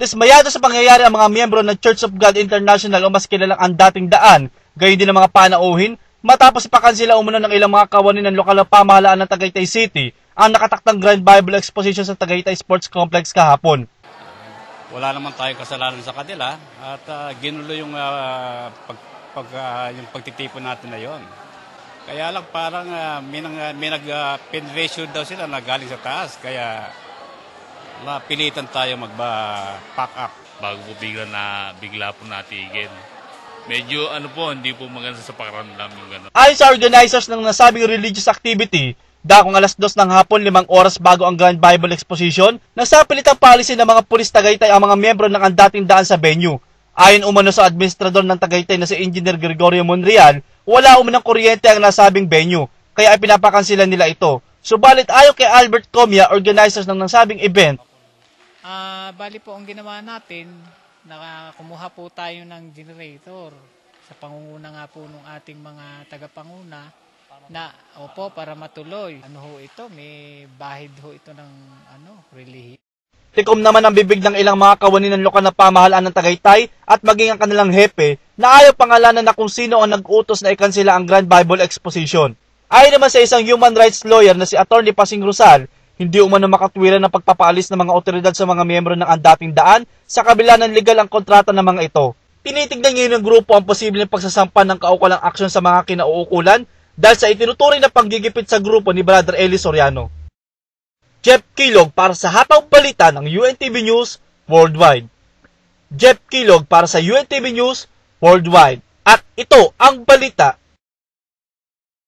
Dismayado sa pangyayari ang mga miyembro ng Church of God International o mas kilalang ang dating daan, gayon din ang mga panauhin, matapos ipakan sila umano ng ilang mga kawani ng lokal na pamahalaan ng Tagaytay City ang nakatakdang Grand Bible Exposition sa Tagaytay Sports Complex kahapon. Wala naman tayong kasalanan sa kanila at ginulo yung, yung pagtitipon natin na yon. Kaya lang parang may nag-penration daw sila na galing sa taas, kaya napilitan tayo mag-pack up. Bago po bigla po natigil. Medyo hindi po maganda sa pakiramdam yung gano'n. Ayon sa organizers ng nasabing religious activity, dakong alas 2 ng hapon 5 oras bago ang Grand Bible Exposition, nasapilit ang policy ng mga pulis Tagaytay ang mga miyembro ng dating daan sa venue. Ayon umano sa administrador ng Tagaytay na si Engineer Gregorio Monreal, wala umanong kuryente ang nasabing venue, kaya ay pinapakansilan nila ito. Subalit ayon kay Albert Comia, organizers ng nasabing event, bali po ang ginawa natin, kumuha po tayo ng generator sa pangunguna nga po ng ating mga tagapanguna na para matuloy. Ano ho ito? May bahid ho ito ng relihiyon. Tikom naman ang bibig ng ilang mga kawani ng lokal na pamahalaan ng Tagaytay at maging ang kanilang hepe na ayaw pangalanan na kung sino ang nag-utos na ikansela ang Grand Bible Exposition. Ayon naman sa isang human rights lawyer na si Atty. Pasing Rosal, hindi umano makatwiran ng pagpapaalis ng mga otoridad sa mga miyembro ng dating daan sa kabila ng legal ang kontrata ng mga ito. Tinitignan ngayon ng grupo ang posibleng pagsasampa ng kaukulang aksyon sa mga kinauukulan dahil sa itinuturing na panggigipit sa grupo ni Brother Eli Soriano. Jeff Kilog para sa Hataw Balita ng UNTV News Worldwide. Jeff Kilog para sa UNTV News Worldwide. At ito ang balita